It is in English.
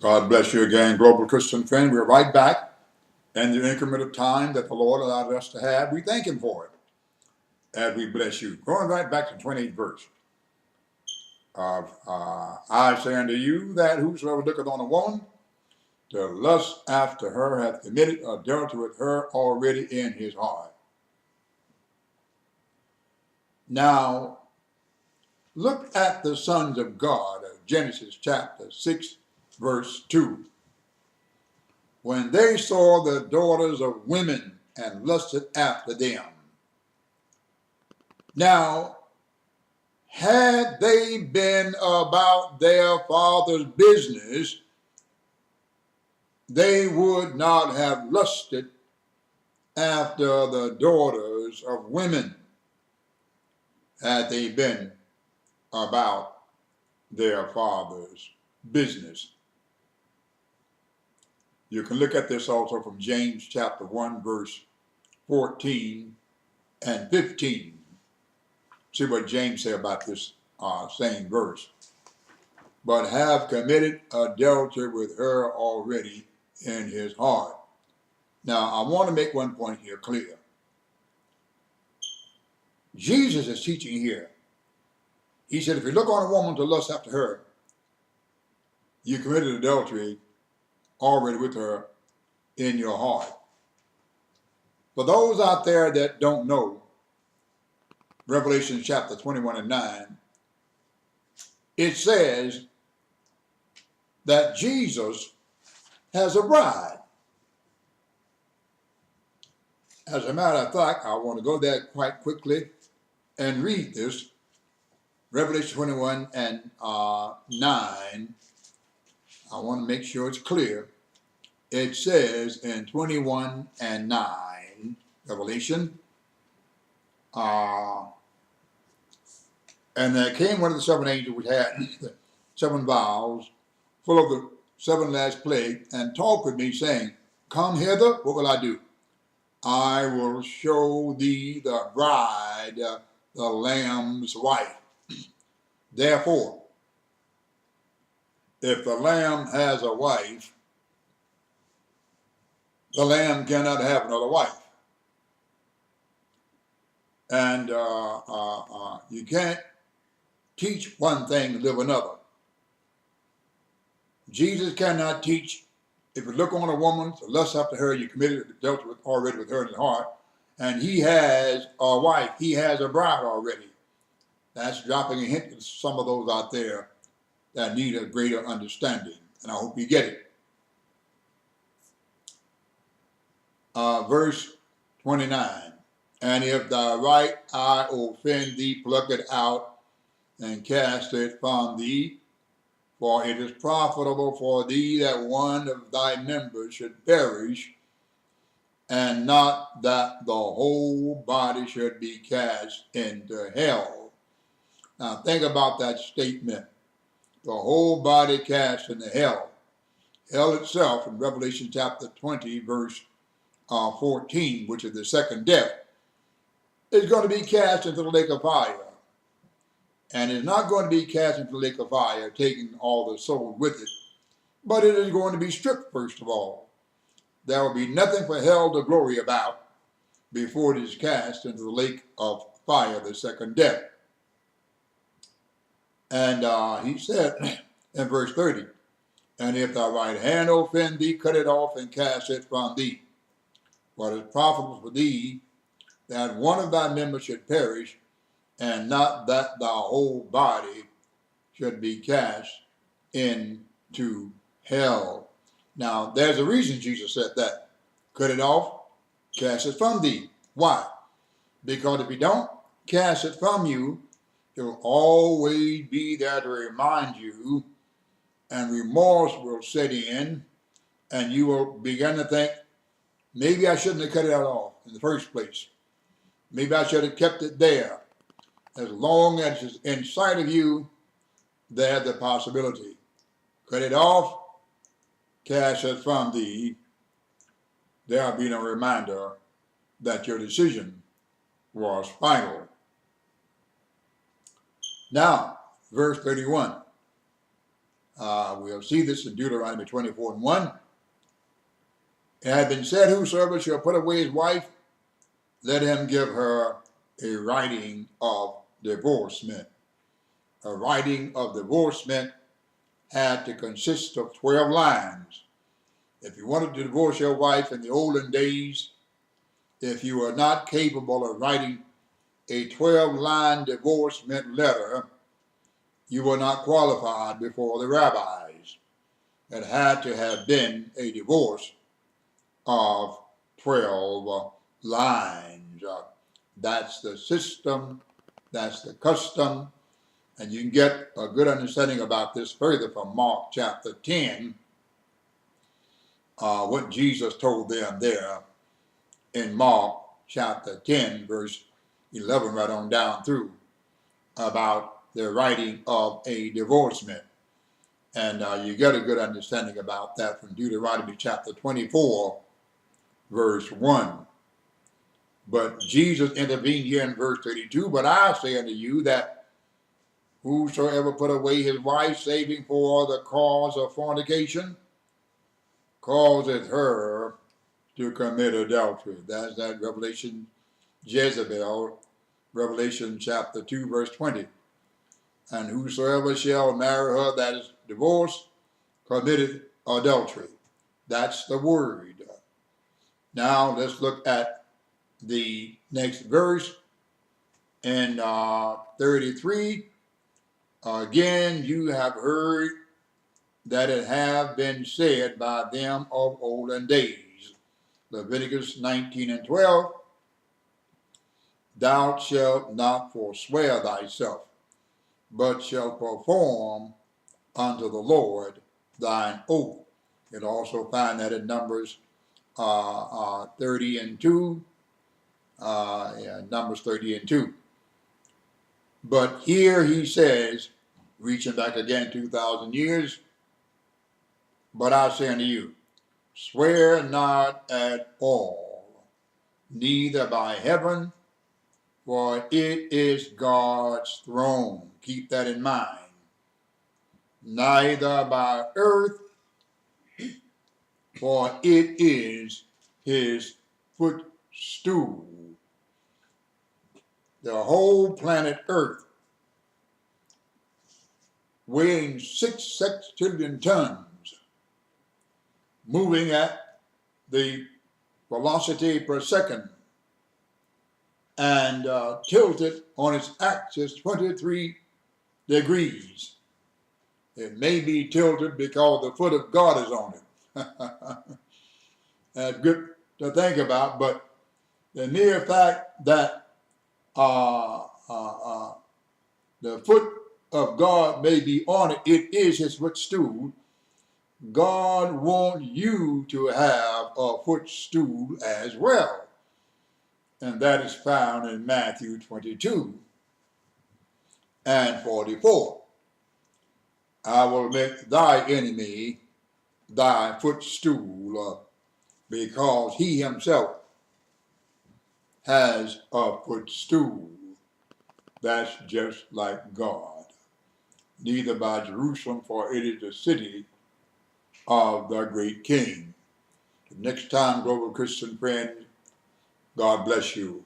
God bless you again, Global Christian friend. We're right back in the increment of time that the Lord allowed us to have. We thank Him for it as we bless you. Going right back to the 28th verse. I say unto you that whosoever looketh on a woman to lust after her hath committed adultery with her already in his heart. Now, look at the sons of God of Genesis chapter 6, verse 2. When they saw the daughters of women and lusted after them. Now, had they been about their father's business, they would not have lusted after the daughters of women, had they been about their father's business. You can look at this also from James chapter 1, verse 14 and 15. See what James said about this same verse. But have committed adultery with her already in his heart. Now, I want to make one point here clear. Jesus is teaching here. He said, if you look on a woman to lust after her, you committed adultery already with her in your heart. For those out there that don't know, Revelation chapter 21 and 9, it says that Jesus has a bride. As a matter of fact, I want to go there quite quickly and read this. Revelation 21 and 9. I want to make sure it's clear. It says in 21 and 9, Revelation, and there came one of the seven angels which had the seven vials full of the seven last plague, and talked with me, saying, Come hither, what will I do? I will show thee the bride, the Lamb's wife. Therefore, if the Lamb has a wife, the Lamb cannot have another wife. And you can't teach one thing and live another. Jesus cannot teach, if you look on a woman to lust after her, you committed adultery already with her in the heart, and he has a wife, he has a bride already. That's dropping a hint to some of those out there that need a greater understanding, and I hope you get it. Verse 29, and if thy right eye offend thee, pluck it out and cast it from thee, for it is profitable for thee that one of thy members should perish, and not that the whole body should be cast into hell. Now think about that statement. The whole body cast into hell. Hell itself, in Revelation chapter 20, verse 14, which is the second death, is going to be cast into the lake of fire. And it's not going to be cast into the lake of fire, taking all the souls with it, but it is going to be stripped, first of all. There will be nothing for hell to glory about before it is cast into the lake of fire, the second death. And he said in verse 30, and if thy right hand offend thee, cut it off and cast it from thee. For it is profitable for thee that one of thy members should perish, and not that thy whole body should be cast into hell. Now, there's a reason Jesus said that. Cut it off, cast it from thee. Why? Because if you don't cast it from you, it will always be there to remind you, and remorse will set in, and you will begin to think, maybe I shouldn't have cut it off in the first place. Maybe I should have kept it there. As long as it's in sight of you, there's the possibility. Cut it off, cast it from thee. There will be no reminder that your decision was final. Now, verse 31. We'll see this in Deuteronomy 24:1. It had been said, whosoever shall put away his wife, let him give her a writing of divorcement. A writing of divorcement had to consist of 12 lines. If you wanted to divorce your wife in the olden days, if you were not capable of writing a 12-line divorcement letter, you were not qualified before the rabbis. It had to have been a divorce of 12 lines. That's the system, that's the custom, and you can get a good understanding about this further from Mark chapter 10, what Jesus told them there in Mark chapter 10, verse 11, right on down through, about the writing of a divorcement. And you get a good understanding about that from Deuteronomy chapter 24, verse 1. But Jesus intervened here in verse 32, but I say unto you that whosoever put away his wife, saving for the cause of fornication, causeth her to commit adultery. That's that Revelation, Jezebel, Revelation chapter 2, verse 20. And whosoever shall marry her that is divorced, committed adultery. That's the word. Now let's look at the next verse in 33. Again, you have heard that it have been said by them of olden days. Leviticus 19:12. Thou shalt not forswear thyself, but shalt perform unto the Lord thine oath. You'll also find that in Numbers 30:2. Numbers 30:2. But here he says, reaching back again 2,000 years, but I say unto you, swear not at all, neither by heaven, for it is God's throne. Keep that in mind. Neither by earth, for it is his footstool. The whole planet Earth, weighing 6 sextillion tons, moving at the velocity per second, and tilted on its axis 23 degrees. It may be tilted because the foot of God is on it. That's good to think about, but the mere fact that the foot of God may be on it, it is his footstool. God wants you to have a footstool as well. And that is found in Matthew 22 and 44. I will make thy enemy thy footstool, because he himself has a footstool. That's just like God. Neither by Jerusalem, for it is the city of the great King. Next time, global Christian friend, God bless you.